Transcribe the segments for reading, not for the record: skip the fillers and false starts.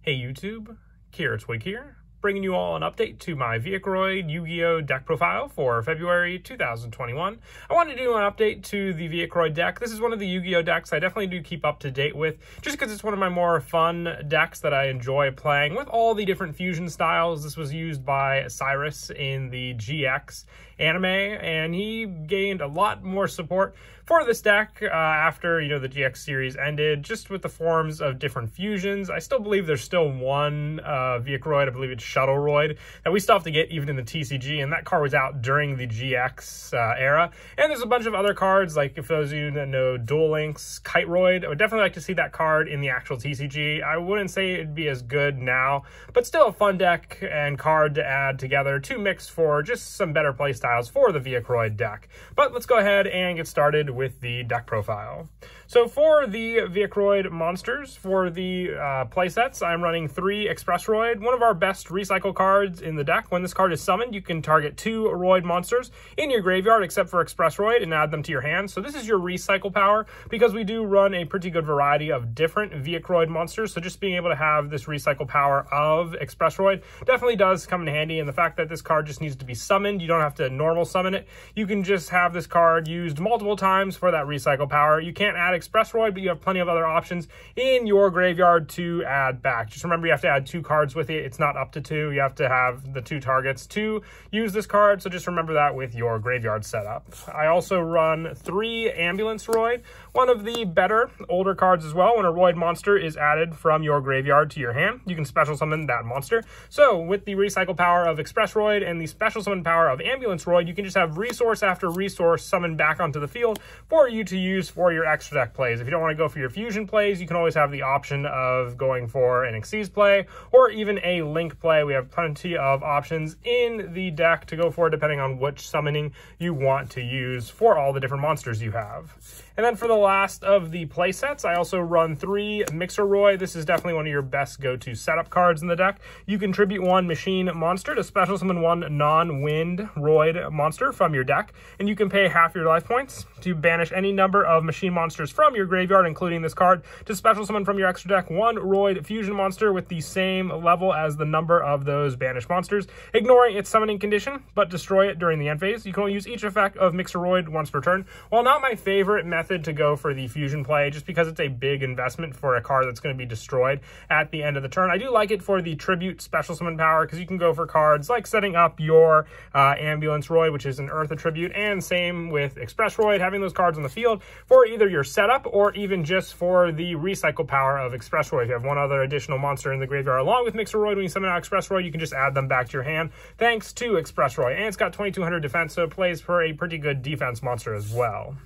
Hey YouTube, Twig here, bringing you all an update to my Vehicroid Yugioh deck profile for February 2021. I wanted to do an update to the Vehicroid deck. This is one of the Yu-Gi-Oh decks I definitely do keep up to date with, just because it's one of my more fun decks that I enjoy playing with all the different fusion styles. This was used by Cyrus in the GX anime, and he gained a lot more support for this deck after, the GX series ended, just with the forms of different fusions. I still believe there's still one Vehicroid, I believe it's Shuttleroid, that we still have to get even in the TCG, and that card was out during the GX era. And there's a bunch of other cards, like if those of you that know Duel Links, Kiteroid, I would definitely like to see that card in the actual TCG. I wouldn't say it'd be as good now, but still a fun deck and card to add together to mix for just some better play styles for the Vehicroid deck. But let's go ahead and get started with the deck profile. So for the Vehicroid monsters, for the playsets, I'm running 3 Expressroid, one of our best recycle cards in the deck. When this card is summoned, you can target 2 Roid monsters in your graveyard except for Expressroid and add them to your hand. So this is your recycle power, because we do run a pretty good variety of different Vehicroid monsters. So just being able to have this recycle power of Expressroid definitely does come in handy. And the fact that this card just needs to be summoned, you don't have to normal summon it. You can just have this card used multiple times for that recycle power. You can't add Expressroid, but you have plenty of other options in your graveyard to add back. Just remember, you have to add 2 cards with it. It's not up to 2. You have to have the 2 targets to use this card, so just remember that with your graveyard setup. I also run 3 Ambulance Roid, one of the better older cards as well. When a Roid monster is added from your graveyard to your hand, you can special summon that monster. So with the recycle power of Expressroid and the special summon power of Ambulance Roid, you can just have resource after resource summoned back onto the field for you to use for your extra deck plays. If you don't want to go for your fusion plays, you can always have the option of going for an Xyz play or even a Link play. We have plenty of options in the deck to go for, depending on which summoning you want to use for all the different monsters you have. And then for the last of the play sets, I also run 3 Mixeroid. This is definitely one of your best go-to setup cards in the deck. You contribute 1 machine monster to special summon 1 non-wind Roid monster from your deck, and you can pay half your life points to banish any number of machine monsters from your graveyard, including this card, to special summon from your extra deck 1 Roid fusion monster with the same level as the number of those banished monsters, ignoring its summoning condition, but destroy it during the end phase. You can only use each effect of Mixeroid once per turn. While not my favorite method to go for the fusion play, just because it's a big investment for a card that's going to be destroyed at the end of the turn, I do like it for the tribute special summon power, because you can go for cards like setting up your Ambulance Roid, which is an Earth attribute, and same with Expressroid, having those cards on the field for either your setup or even just for the recycle power of Expressroid. If you have one other additional monster in the graveyard along with Mixeroid, when you summon out Expressroid, you can just add them back to your hand thanks to Expressroid. And it's got 2200 defense, so it plays for a pretty good defense monster as well.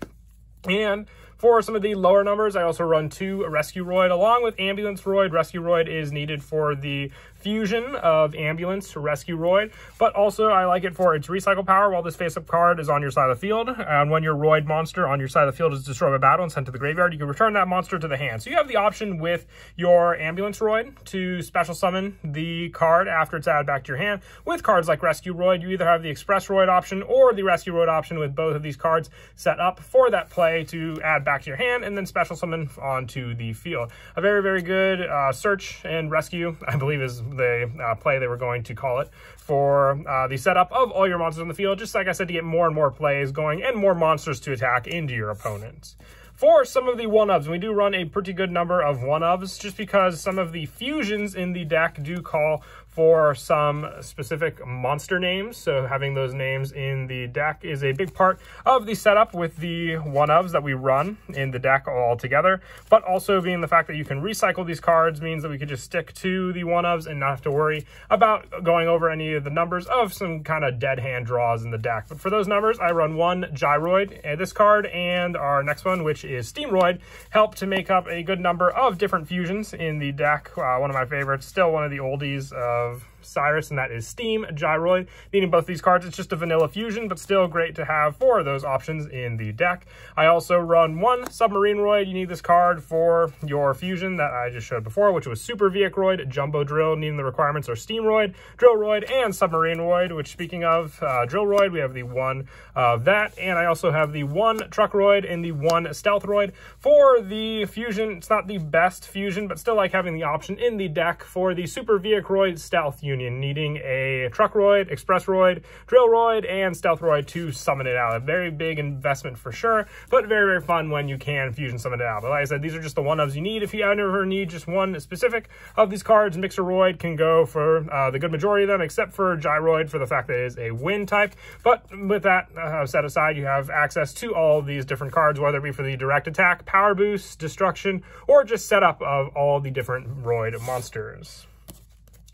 And for some of the lower numbers, I also run 2 Rescue Roid along with Ambulance Roid. Rescue Roid is needed for the fusion of Ambulance Rescue Roid, but also I like it for its recycle power. While this face-up card is on your side of the field, and when your Roid monster on your side of the field is destroyed by battle and sent to the graveyard, you can return that monster to the hand. So you have the option with your Ambulance Roid to special summon the card after it's added back to your hand. With cards like Rescue Roid, you either have the Express Roid option or the Rescue Roid option, with both of these cards set up for that play to add back to your hand and then special summon onto the field. A very, very good search and rescue, I believe, is the play they were going to call it for the setup of all your monsters on the field, just like I said, to get more and more plays going and more monsters to attack into your opponents. For some of the 1-ofs, we do run a pretty good number of 1-ofs, just because some of the fusions in the deck do call for some specific monster names. So having those names in the deck is a big part of the setup with the 1-ofs that we run in the deck all together. But also being the fact that you can recycle these cards means that we could just stick to the 1-ofs and not have to worry about going over any of the numbers of some kind of dead hand draws in the deck. But for those numbers, I run 1 Gyroid, this card, and our next one, which is Steamroid, help to make up a good number of different fusions in the deck. One of my favorites, still one of the oldies of Cyrus, and that is Steam Gyroid. Needing both these cards, it's just a vanilla fusion, but still great to have for those options in the deck. I also run 1 Submarine Roid. You need this card for your fusion that I just showed before, which was Super Vehicroid, Jumbo Drill. Needing the requirements are Steam Roid, Drill Roid, and Submarine Roid, which, speaking of Drill Roid, we have the 1 of that, and I also have the 1 Truck Roid and the 1 Stealth Stealth Roid. For the fusion, it's not the best fusion, but still like having the option in the deck for the Super Vehicroid Stealth Union, needing a Truck Roid, Express Roid, Drill Roid, and Stealth Roid to summon it out. A very big investment for sure, but very, very fun when you can fusion summon it out. But like I said, these are just the one-ofs you need. If you ever need just one specific of these cards, Mixer Roid can go for the good majority of them, except for Gyroid for the fact that it is a wind type. But with that set aside, you have access to all of these different cards, whether it be for the direct attack, power boost, destruction, or just setup of all the different Roid monsters.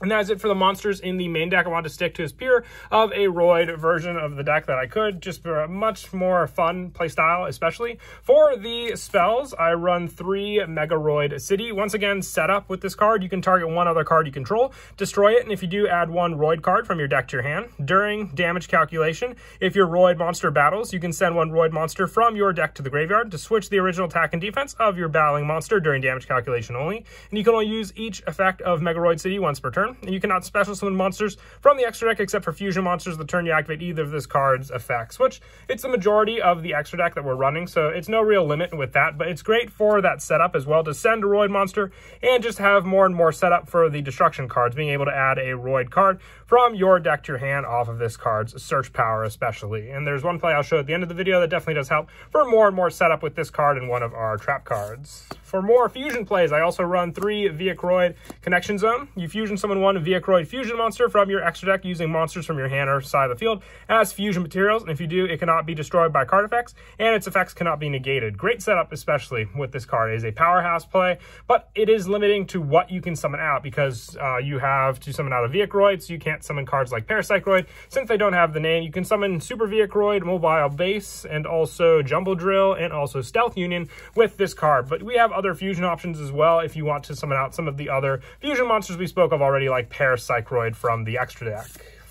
And that's it for the monsters in the main deck. I wanted to stick to as pure of a Roid version of the deck that I could, just for a much more fun playstyle, especially. For the spells, I run 3 Mega Roid City. Once again, set up with this card, you can target one other card you control, destroy it, and if you do, add 1 Roid card from your deck to your hand. During damage calculation, if your Roid monster battles, you can send 1 Roid monster from your deck to the graveyard to switch the original attack and defense of your battling monster during damage calculation only. And you can only use each effect of Mega Roid City once per turn. And you cannot special summon monsters from the extra deck except for fusion monsters the turn you activate either of this card's effects, which it's the majority of the extra deck that we're running, so it's no real limit with that, but it's great for that setup as well to send a Roid monster and just have more and more setup for the destruction cards, being able to add a Roid card from your deck to your hand off of this card's search power especially. And there's one play I'll show at the end of the video that definitely does help for more and more setup with this card and one of our trap cards. For more fusion plays, I also run 3 Vehicroid Connection Zone. You fusion summon 1 Vehicroid fusion monster from your extra deck using monsters from your hand or side of the field as fusion materials, and if you do, it cannot be destroyed by card effects, and its effects cannot be negated. Great setup, especially with this card. It is a powerhouse play, but it is limiting to what you can summon out, because you have to summon out a Vehicroid, so you can't summon cards like Parapsychroid, since they don't have the name. You can summon Super Vehicroid, Mobile Base, and also Jumbo Drill, and also Stealth Union with this card, but we have other fusion options as well if you want to summon out some of the other fusion monsters we spoke of already, like Parapsychroid from the extra deck.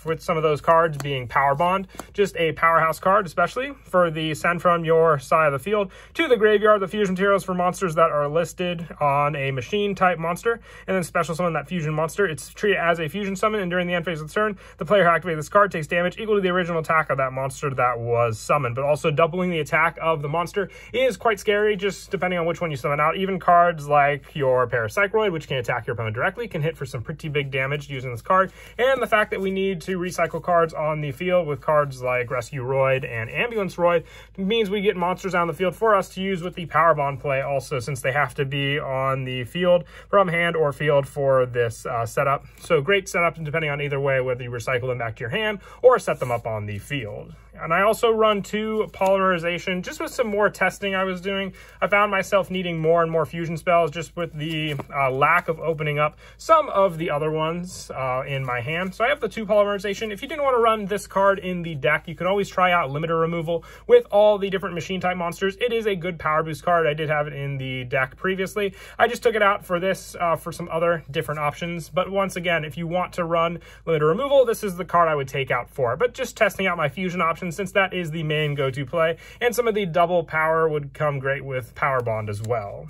With some of those cards being Power Bond, just a powerhouse card, especially for the send from your side of the field to the graveyard, the fusion materials for monsters that are listed on a machine type monster, and then special summon that fusion monster. It's treated as a fusion summon, and during the end phase of the turn, the player who activates this card takes damage equal to the original attack of that monster that was summoned. But also doubling the attack of the monster is quite scary, just depending on which one you summon out. Even cards like your Parapsychroid, which can attack your opponent directly, can hit for some pretty big damage using this card. And the fact that we need to recycle cards on the field with cards like Rescue Roid and Ambulance Roid means we get monsters on the field for us to use with the Power Bond play also, since they have to be on the field from hand or field for this setup. So great setup, depending on either way, whether you recycle them back to your hand or set them up on the field. And I also run 2 Polymerization, just with some more testing I was doing. I found myself needing more and more fusion spells just with the lack of opening up some of the other ones in my hand. So I have the 2 Polymerization. If you didn't want to run this card in the deck, you can always try out Limiter Removal with all the different machine type monsters. It is a good power boost card. I did have it in the deck previously. I just took it out for this for some other different options. But once again, if you want to run Limiter Removal, this is the card I would take out for it. But just testing out my fusion options, since that is the main go-to play, and some of the double power would come great with Power Bond as well.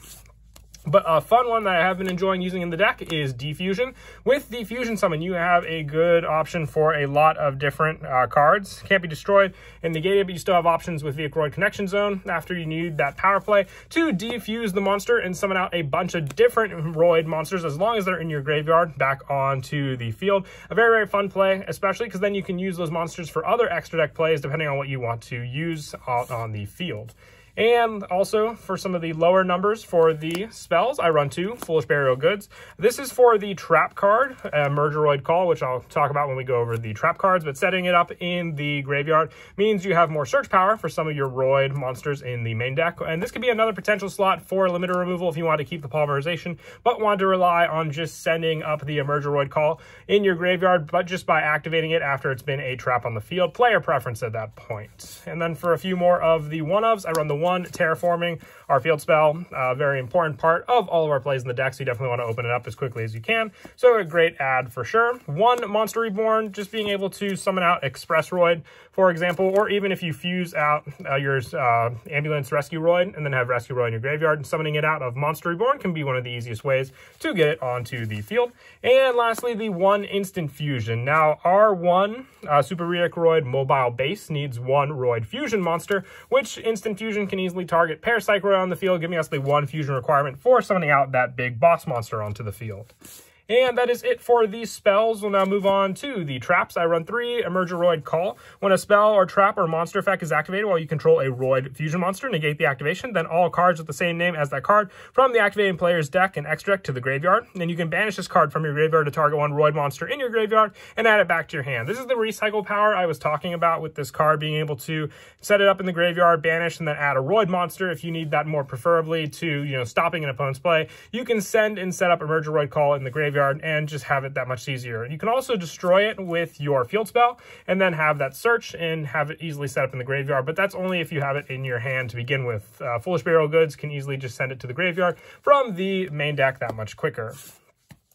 But a fun one that I have been enjoying using in the deck is Defusion. With the Fusion Summon, you have a good option for a lot of different cards. Can't be destroyed and negated, but you still have options with Vehicroid Connection Zone after you need that power play to defuse the monster and summon out a bunch of different Roid monsters, as long as they're in your graveyard, back onto the field. A very, very fun play, especially because then you can use those monsters for other extra deck plays, depending on what you want to use out on the field. And also, for some of the lower numbers for the spells, I run 2 Foolish Burial Goods. This is for the trap card, Mergeroid Call, which I'll talk about when we go over the trap cards, but setting it up in the graveyard means you have more search power for some of your Roid monsters in the main deck. And this could be another potential slot for limiter removal if you want to keep the polymerization, but want to rely on just sending up the Mergeroid Call in your graveyard, but just by activating it after it's been a trap on the field. Player preference at that point. And then for a few more of the one-ofs, I run the 1 Terraforming, our field spell, a very important part of all of our plays in the deck, so you definitely want to open it up as quickly as you can. So a great add for sure. 1 Monster Reborn, just being able to summon out Express Roid, for example, or even if you fuse out your Ambulance Rescue Roid and then have Rescue Roid in your graveyard, and summoning it out of Monster Reborn can be one of the easiest ways to get it onto the field. And lastly, the 1 Instant Fusion. Now, our 1 Super Vehicroid Mobile Base needs 1 Roid Fusion monster, which Instant Fusion can can easily target Parapsychroid on the field, giving us the 1 fusion requirement for summoning out that big boss monster onto the field. And that is it for these spells. We'll now move on to the traps. I run 3 Emergeroid Call. When a spell or trap or monster effect is activated while you control a Roid fusion monster, negate the activation. Then all cards with the same name as that card from the activating player's deck and extra deck to the graveyard. And then you can banish this card from your graveyard to target 1 Roid monster in your graveyard and add it back to your hand. This is the recycle power I was talking about with this card, being able to set it up in the graveyard, banish, and then add a Roid monster if you need that more preferably to, stopping an opponent's play. You can send and set up Emergeroid Call in the graveyard and just have it that much easier. You can also destroy it with your field spell and then have that search and have it easily set up in the graveyard, but that's only if you have it in your hand to begin with. Foolish Burial Goods can easily just send it to the graveyard from the main deck that much quicker.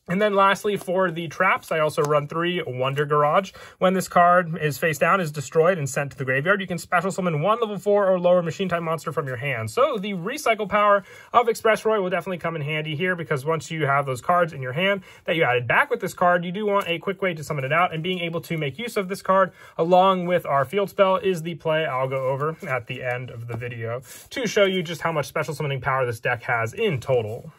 And then lastly, for the traps, I also run 3 Wonder Garage. When this card is face down, is destroyed and sent to the graveyard, you can special summon 1 level 4 or lower machine type monster from your hand. So the recycle power of Express Roy will definitely come in handy here, because once you have those cards in your hand that you added back with this card, you do want a quick way to summon it out, and being able to make use of this card along with our field spell is the play I'll go over at the end of the video to show you just how much special summoning power this deck has in total.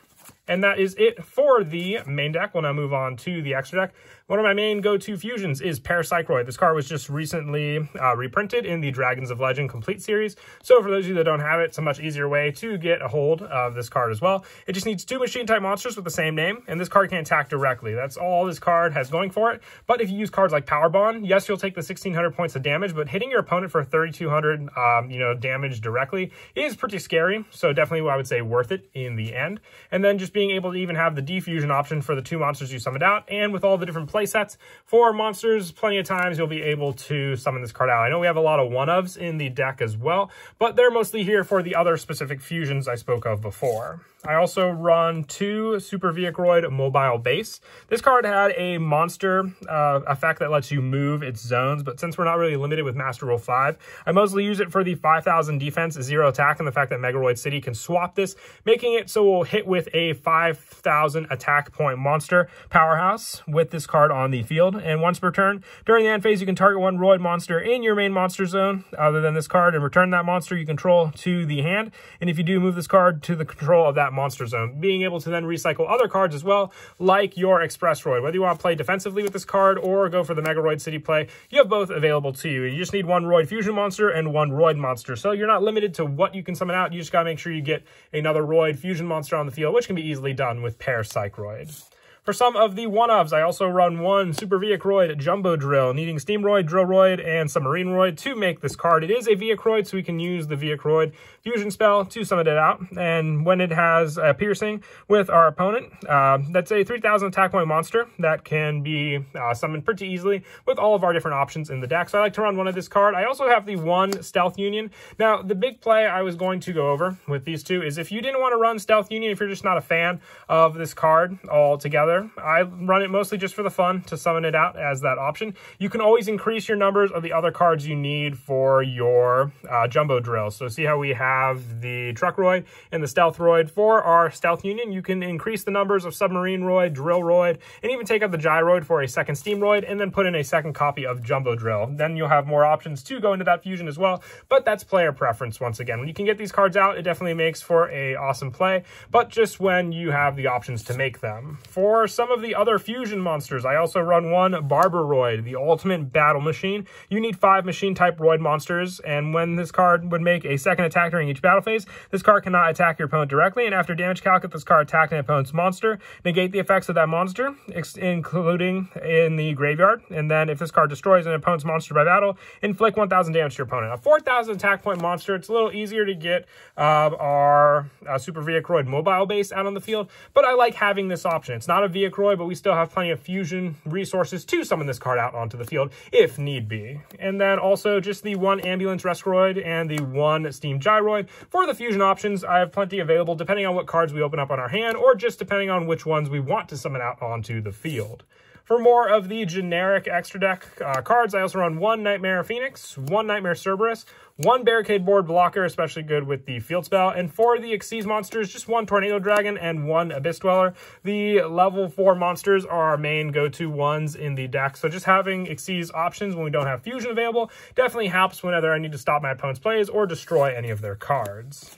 And that is it for the main deck. We'll now move on to the extra deck. One of my main go-to fusions is Parapsychroid. This card was just recently reprinted in the Dragons of Legend Complete series. So for those of you that don't have it, it's a much easier way to get a hold of this card as well. It just needs 2 machine-type monsters with the same name, and this card can attack directly. That's all this card has going for it. But if you use cards like Power Bond, yes, you'll take the 1,600 points of damage, but hitting your opponent for 3,200 damage directly is pretty scary. So definitely I would say worth it in the end. And then just being able to even have the defusion option for the 2 monsters you summoned out, and with all the different play sets for monsters, plenty of times you'll be able to summon this card out. I know we have a lot of 1-ofs in the deck as well, but they're mostly here for the other specific fusions I spoke of before. I also run 2 Super Vehicroid Mobile Base. This card had a monster effect that lets you move its zones, but since we're not really limited with Master Rule 5, I mostly use it for the 5,000 defense, 0 attack, and the fact that Megaroid City can swap this, making it so we'll hit with a 5,000 attack point monster powerhouse with this card on the field. And once per turn, during the end phase, you can target 1 Roid monster in your main monster zone other than this card and return that monster you control to the hand. And if you do, move this card to the control of that monster zone, being able to then recycle other cards as well, like your Express Roid. Whether you want to play defensively with this card or go for the Megaroid City play, you have both available to you. You just need 1 Roid fusion monster and 1 Roid monster, so you're not limited to what you can summon out. You just gotta make sure you get another Roid fusion monster on the field, which can be easily done with Parapsychroid. For some of the 1-ofs, I also run 1 Super Vehicroid Jumbo Drill, needing Steamroid, Drillroid, and Submarine Roid to make this card. It is a Vehicroid, so we can use the Vehicroid fusion spell to summon it out. And when it has a piercing with our opponent, that's a 3,000 attack point monster that can be summoned pretty easily with all of our different options in the deck. So I like to run 1 of this card. I also have the 1 Stealth Union. Now, the big play I was going to go over with these 2 is if you didn't want to run Stealth Union, if you're just not a fan of this card altogether, I run it mostly just for the fun to summon it out as that option. You can always increase your numbers of the other cards you need for your Jumbo Drill. So see how we have the Truck Roid and the Stealth Roid. For our Stealth Union, you can increase the numbers of Submarine Roid, Drill Roid, and even take out the Gyroid for a second Steam Roid, and then put in a second copy of Jumbo Drill. Then you'll have more options to go into that fusion as well, but that's player preference once again. When you can get these cards out, it definitely makes for a awesome play, but just when you have the options to make them. For some of the other fusion monsters, I also run 1 Barber Roid, the ultimate battle machine. You need 5 machine type Roid monsters, and when this card would make a second attack during each battle phase, this card cannot attack your opponent directly, and after damage calc, if this card attacked an opponent's monster, negate the effects of that monster, including in the graveyard, and then if this card destroys an opponent's monster by battle, inflict 1,000 damage to your opponent. A 4,000 attack point monster, it's a little easier to get our Super Vehicroid Mobile Base out on the field, but I like having this option. It's not a Vehicroid, but we still have plenty of fusion resources to summon this card out onto the field if need be. And then also just the 1 Ambulance Restroid and the 1 Steam Gyroid. For the fusion options, I have plenty available depending on what cards we open up on our hand, or just depending on which ones we want to summon out onto the field. For more of the generic extra deck cards, I also run 1 Nightmare Phoenix, 1 Nightmare Cerberus, 1 Barricade Board Blocker, especially good with the field spell, and for the Xyz monsters, just 1 Tornado Dragon and 1 Abyss Dweller. The level 4 monsters are our main go-to ones in the deck, so just having Xyz options when we don't have Fusion available definitely helps whenever I need to stop my opponent's plays or destroy any of their cards.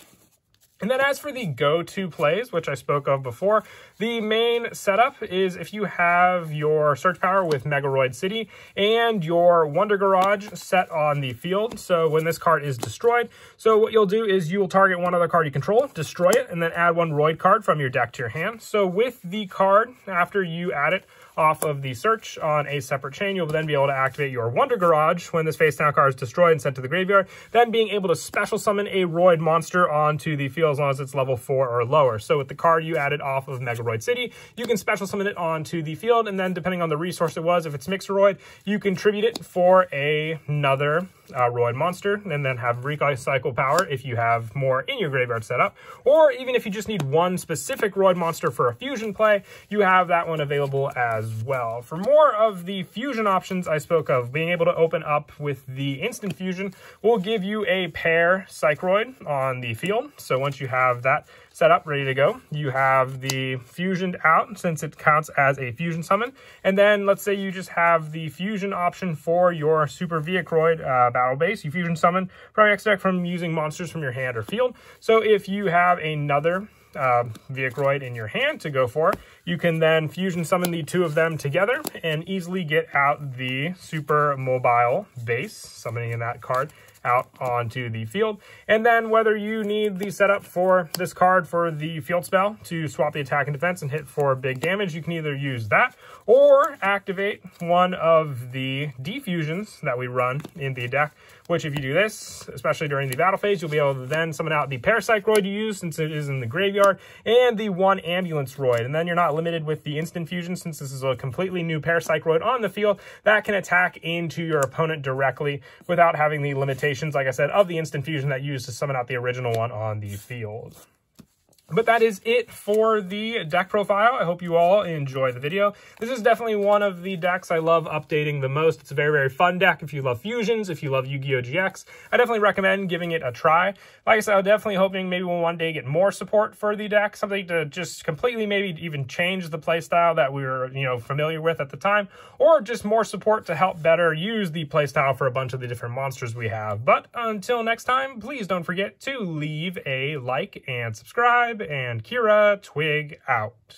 And then as for the go-to plays, which I spoke of before, the main setup is if you have your Search Power with Megaroid City and your Wonder Garage set on the field. So when this card is destroyed, so what you'll do is you will target one other card you control, destroy it, and then add 1 Roid card from your deck to your hand. So with the card, after you add it off of the search on a separate chain, you'll then be able to activate your Wonder Garage when this face down card is destroyed and sent to the graveyard, then being able to special summon a Roid monster onto the field as long as it's level 4 or lower. So with the card you added off of Megaroid City, you can special summon it onto the field, and then depending on the resource it was, if it's Mixeroid, you can tribute it for another Roid monster, and then have recycle power if you have more in your graveyard setup. Or even if you just need 1 specific Roid monster for a fusion play, you have that one available as well. For more of the fusion options I spoke of, being able to open up with the instant fusion will give you a pair Psychroid on the field. So once you have that set up, ready to go, you have the fusioned out since it counts as a fusion summon. And then let's say you just have the fusion option for your Super Vehicroid battle base. You fusion summon from your X deck from using monsters from your hand or field. So if you have another Vehicroid in your hand to go for, you can then fusion summon the 2 of them together and easily get out the super mobile base, summoning in that card out onto the field. And then whether you need the setup for this card for the field spell to swap the attack and defense and hit for big damage, you can either use that or activate one of the defusions that we run in the deck, which if you do this, especially during the battle phase, you'll be able to then summon out the Parapsychroid you use since it is in the graveyard, and the 1 Ambulance Roid. And then you're not limited with the instant fusion since this is a completely new Parapsychroid on the field that can attack into your opponent directly without having the limitations, like I said, of the instant fusion that you used to summon out the original one on the field. But that is it for the deck profile. I hope you all enjoy the video. This is definitely one of the decks I love updating the most. It's a very, very fun deck. If you love fusions, if you love Yu-Gi-Oh! GX, I definitely recommend giving it a try. Like I said, I'm definitely hoping maybe we'll one day get more support for the deck, something to just completely maybe even change the playstyle that we were, familiar with at the time, or just more support to help better use the playstyle for a bunch of the different monsters we have. But until next time, please don't forget to leave a like and subscribe. And Kira, Twig out.